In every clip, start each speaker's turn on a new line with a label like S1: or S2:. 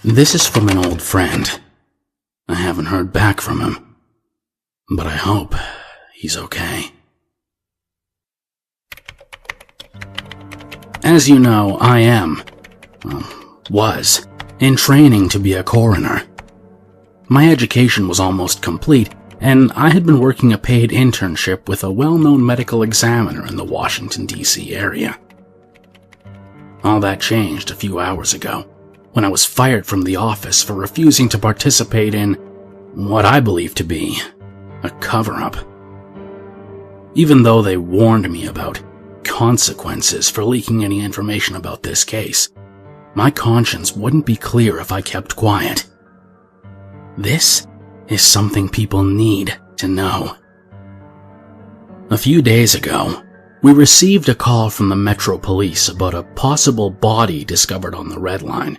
S1: This is from an old friend. I haven't heard back from him, but I hope he's okay. As you know, I was in training to be a coroner. My education was almost complete, and I had been working a paid internship with a well-known medical examiner in the Washington, D.C. area. All that changed a few hours ago, when I was fired from the office for refusing to participate in what I believe to be a cover-up. Even though they warned me about consequences for leaking any information about this case, my conscience wouldn't be clear if I kept quiet. This is something people need to know. A few days ago, we received a call from the Metro Police about a possible body discovered on the Red Line.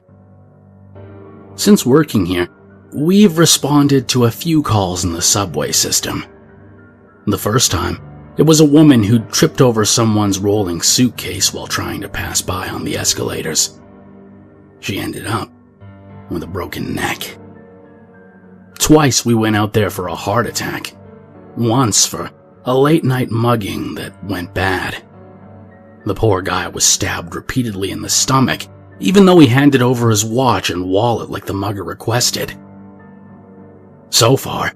S1: Since working here, we've responded to a few calls in the subway system. The first time, it was a woman who'd tripped over someone's rolling suitcase while trying to pass by on the escalators. She ended up with a broken neck. Twice we went out there for a heart attack. Once for a late-night mugging that went bad. The poor guy was stabbed repeatedly in the stomach, even though he handed over his watch and wallet like the mugger requested. So far,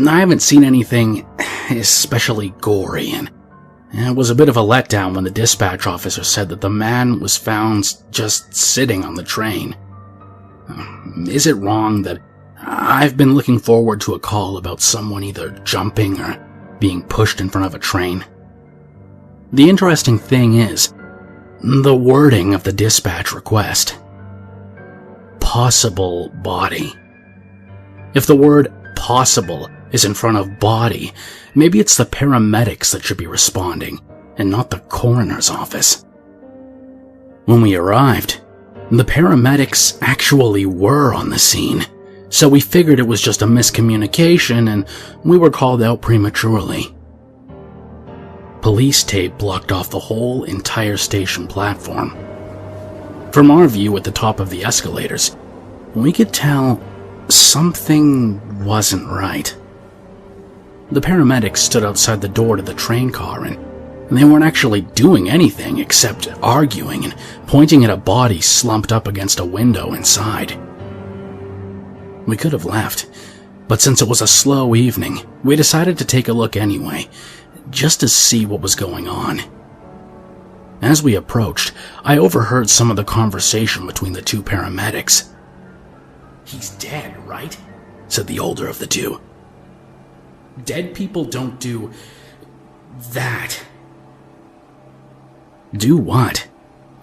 S1: I haven't seen anything especially gory, and it was a bit of a letdown when the dispatch officer said that the man was found just sitting on the train. Is it wrong that I've been looking forward to a call about someone either jumping or being pushed in front of a train? The interesting thing is the wording of the dispatch request. Possible body. If the word possible is in front of body, maybe it's the paramedics that should be responding, and not the coroner's office. When we arrived, the paramedics actually were on the scene, so we figured it was just a miscommunication and we were called out prematurely. Police tape blocked off the whole entire station platform. From our view at the top of the escalators, we could tell something wasn't right. The paramedics stood outside the door to the train car and they weren't actually doing anything except arguing and pointing at a body slumped up against a window inside. We could have left, but since it was a slow evening, we decided to take a look anyway, just to see what was going on. As we approached, I overheard some of the conversation between the two paramedics. "He's dead, right?" said the older of the two. "Dead people don't do that." Do what?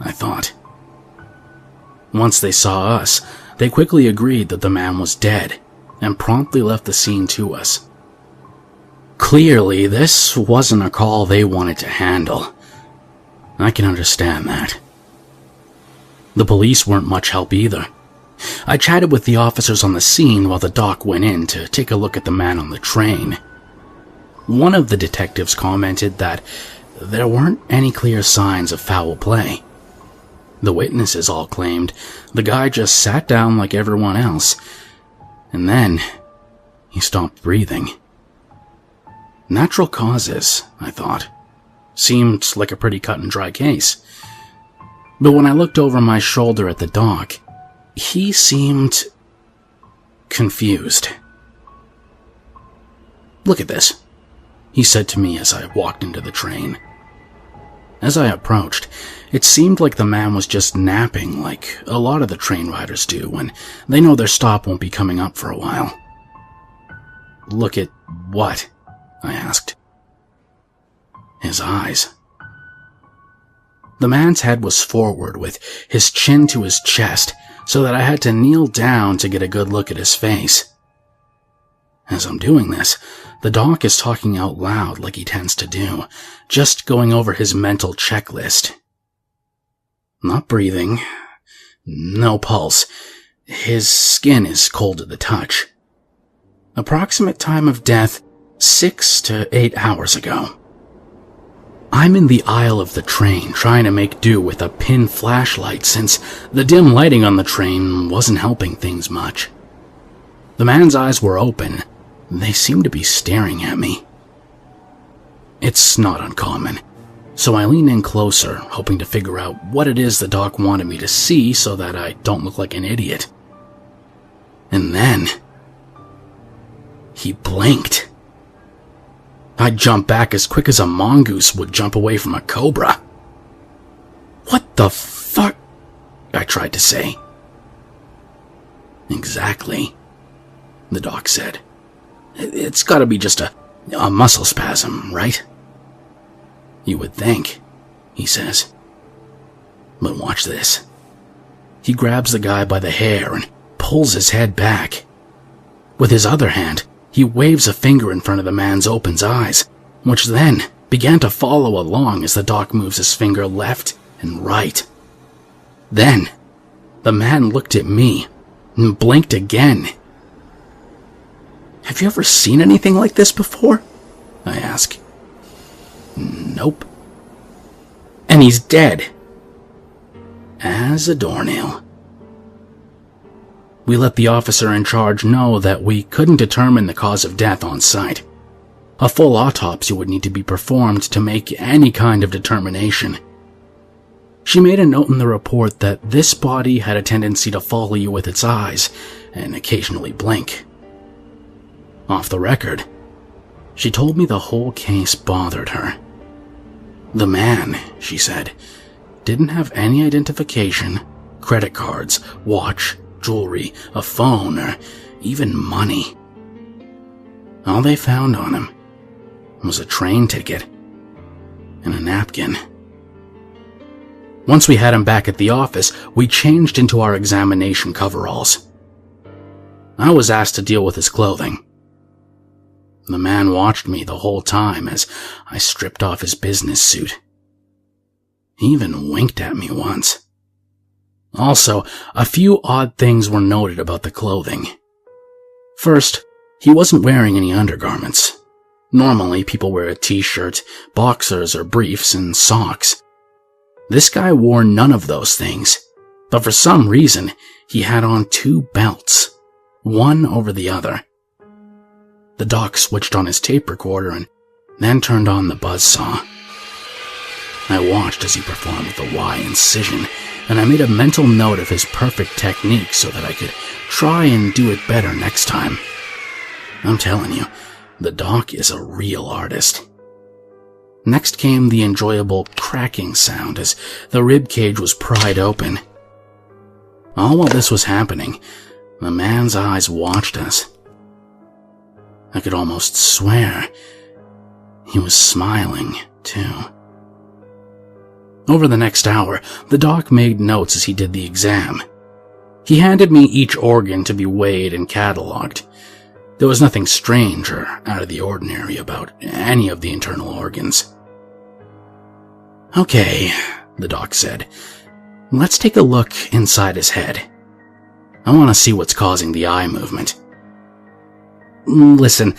S1: I thought. Once they saw us, they quickly agreed that the man was dead and promptly left the scene to us. Clearly, this wasn't a call they wanted to handle. I can understand that. The police weren't much help either. I chatted with the officers on the scene while the doc went in to take a look at the man on the train. One of the detectives commented that there weren't any clear signs of foul play. The witnesses all claimed the guy just sat down like everyone else, and then he stopped breathing. Natural causes, I thought. Seemed like a pretty cut and dry case. But when I looked over my shoulder at the doc, he seemed confused. "Look at this," he said to me as I walked into the train. As I approached, it seemed like the man was just napping like a lot of the train riders do when they know their stop won't be coming up for a while. "Look at what?" I asked. His eyes. The man's head was forward with his chin to his chest, so that I had to kneel down to get a good look at his face. As I'm doing this, the doc is talking out loud like he tends to do, just going over his mental checklist. Not breathing. No pulse. His skin is cold to the touch. Approximate time of death, 6 to 8 hours ago. I'm in the aisle of the train trying to make do with a pin flashlight since the dim lighting on the train wasn't helping things much. The man's eyes were open. They seemed to be staring at me. It's not uncommon, so I lean in closer, hoping to figure out what it is the doc wanted me to see so that I don't look like an idiot. And then he blinked. I jumped back as quick as a mongoose would jump away from a cobra. "What the fuck?" I tried to say. "Exactly," the doc said. "It's gotta be just a muscle spasm, right?" "You would think," he says. "But watch this." He grabs the guy by the hair and pulls his head back. With his other hand, he waves a finger in front of the man's open eyes, which then began to follow along as the doc moves his finger left and right. Then, the man looked at me and blinked again. "Have you ever seen anything like this before?" I ask. "Nope." "And he's dead." As a doornail. We let the officer in charge know that we couldn't determine the cause of death on site. A full autopsy would need to be performed to make any kind of determination. She made a note in the report that this body had a tendency to follow you with its eyes and occasionally blink. Off the record, she told me the whole case bothered her. The man, she said, didn't have any identification, credit cards, watch, jewelry, a phone, or even money. All they found on him was a train ticket and a napkin. Once we had him back at the office, we changed into our examination coveralls. I was asked to deal with his clothing. The man watched me the whole time as I stripped off his business suit. He even winked at me once. Also, a few odd things were noted about the clothing. First, he wasn't wearing any undergarments. Normally, people wear a t-shirt, boxers, or briefs, and socks. This guy wore none of those things, but for some reason, he had on 2 belts, one over the other. The doc switched on his tape recorder and then turned on the buzzsaw. I watched as he performed the Y incision, and I made a mental note of his perfect technique so that I could try and do it better next time. I'm telling you, the doc is a real artist. Next came the enjoyable cracking sound as the rib cage was pried open. All while this was happening, the man's eyes watched us. I could almost swear he was smiling, too. Over the next hour, the doc made notes as he did the exam. He handed me each organ to be weighed and cataloged. There was nothing strange or out of the ordinary about any of the internal organs. "Okay," the doc said. "Let's take a look inside his head. I want to see what's causing the eye movement. Listen,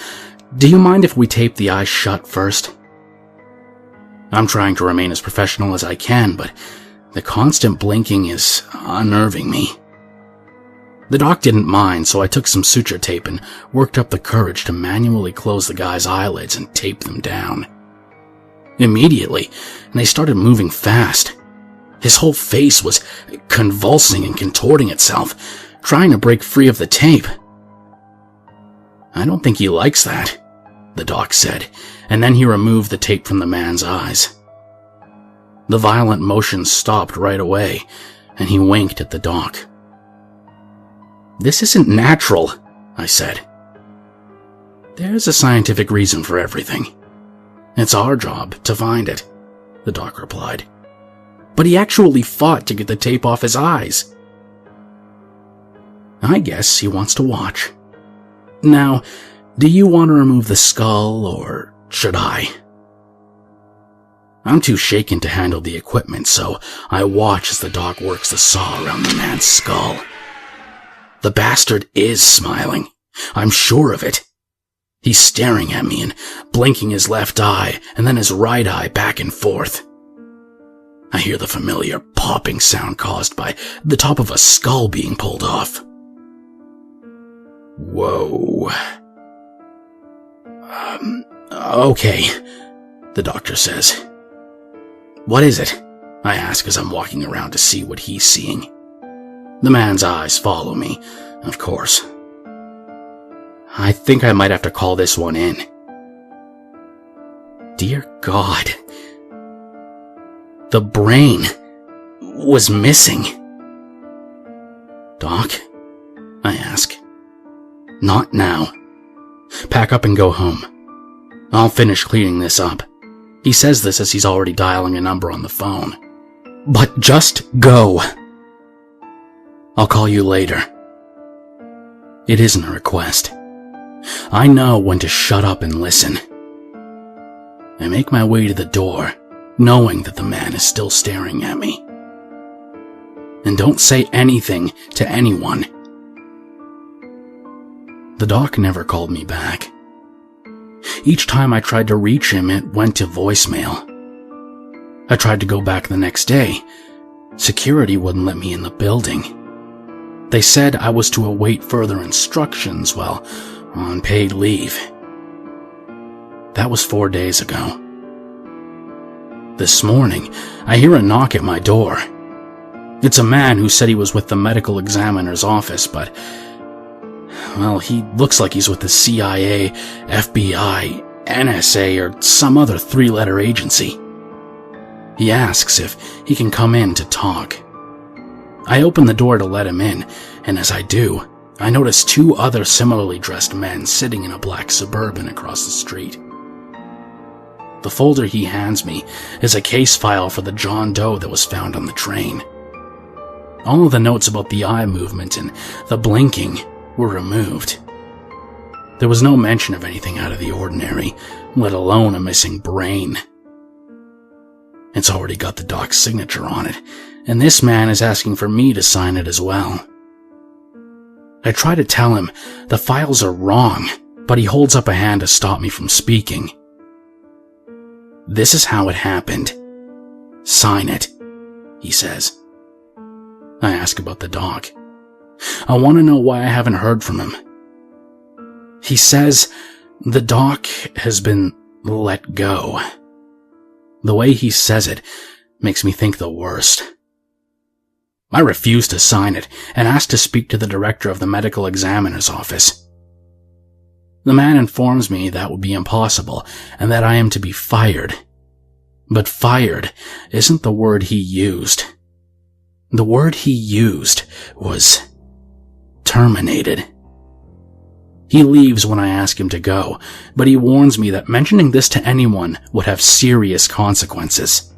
S1: do you mind if we tape the eyes shut first?" I'm trying to remain as professional as I can, but the constant blinking is unnerving me. The doc didn't mind, so I took some suture tape and worked up the courage to manually close the guy's eyelids and tape them down. Immediately, they started moving fast. His whole face was convulsing and contorting itself, trying to break free of the tape. "I don't think he likes that," the doc said, and then he removed the tape from the man's eyes. The violent motion stopped right away, and he winked at the doc. "This isn't natural," I said. "There's a scientific reason for everything. It's our job to find it," the doc replied. "But he actually fought to get the tape off his eyes." "I guess he wants to watch. Now, do you want to remove the skull, or should I?" I'm too shaken to handle the equipment, so I watch as the doc works the saw around the man's skull. The bastard is smiling. I'm sure of it. He's staring at me and blinking his left eye and then his right eye back and forth. I hear the familiar popping sound caused by the top of a skull being pulled off. Whoa. Okay, the doctor says. What is it? I ask as I'm walking around to see what he's seeing. The man's eyes follow me, of course. I think I might have to call this one in. Dear God. The brain was missing. Doc? I ask. Not now. Pack up and go home. I'll finish cleaning this up. He says this as he's already dialing a number on the phone. But just go. I'll call you later. It isn't a request. I know when to shut up and listen. I make my way to the door, knowing that the man is still staring at me. And don't say anything to anyone. The doc never called me back. Each time I tried to reach him, it went to voicemail. I tried to go back the next day. Security wouldn't let me in the building. They said I was to await further instructions while on paid leave. That was 4 days ago. This morning, I hear a knock at my door. It's a man who said he was with the medical examiner's office, but, well, he looks like he's with the CIA, FBI, NSA, or some other 3-letter agency. He asks if he can come in to talk. I open the door to let him in, and as I do, I notice 2 other similarly dressed men sitting in a black Suburban across the street. The folder he hands me is a case file for the John Doe that was found on the train. All of the notes about the eye movement and the blinking were removed. There was no mention of anything out of the ordinary, let alone a missing brain. It's already got the doc's signature on it, and this man is asking for me to sign it as well. I try to tell him the files are wrong, but he holds up a hand to stop me from speaking. This is how it happened. Sign it, he says. I ask about the doc. I want to know why I haven't heard from him. He says the doc has been let go. The way he says it makes me think the worst. I refuse to sign it and ask to speak to the director of the medical examiner's office. The man informs me that would be impossible and that I am to be fired. But fired isn't the word he used. The word he used was terminated. He leaves when I ask him to go, but he warns me that mentioning this to anyone would have serious consequences.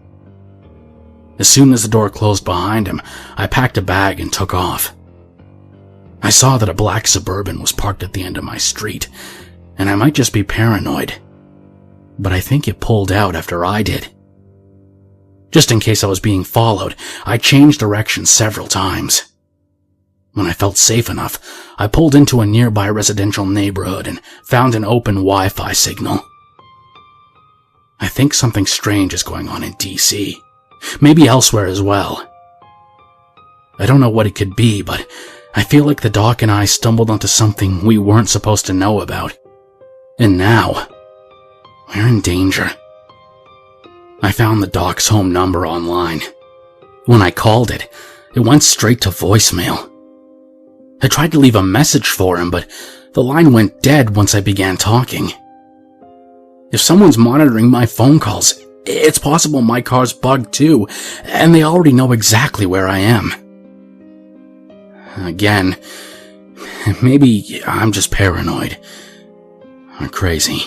S1: As soon as the door closed behind him, I packed a bag and took off. I saw that a black Suburban was parked at the end of my street, and I might just be paranoid, but I think it pulled out after I did. Just in case I was being followed, I changed directions several times. When I felt safe enough, I pulled into a nearby residential neighborhood and found an open Wi-Fi signal. I think something strange is going on in DC. Maybe elsewhere as well. I don't know what it could be, but I feel like the doc and I stumbled onto something we weren't supposed to know about. And now, we're in danger. I found the doc's home number online. When I called it, it went straight to voicemail. I tried to leave a message for him, but the line went dead once I began talking. If someone's monitoring my phone calls, it's possible my car's bugged too, and they already know exactly where I am. Again, maybe I'm just paranoid. Or crazy.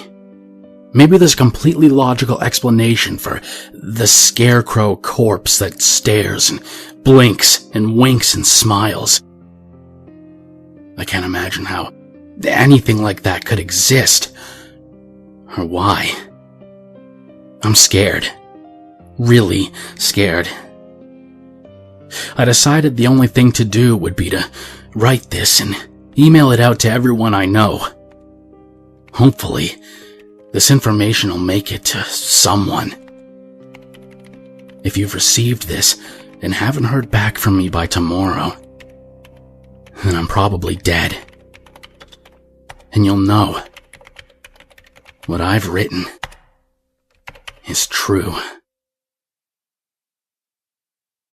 S1: Maybe there's a completely logical explanation for the Scarecrow corpse that stares and blinks and winks and smiles. I can't imagine how anything like that could exist. Or why. I'm scared. Really scared. I decided the only thing to do would be to write this and email it out to everyone I know. Hopefully, this information will make it to someone. If you've received this and haven't heard back from me by tomorrow, then I'm probably dead. And you'll know what I've written is true.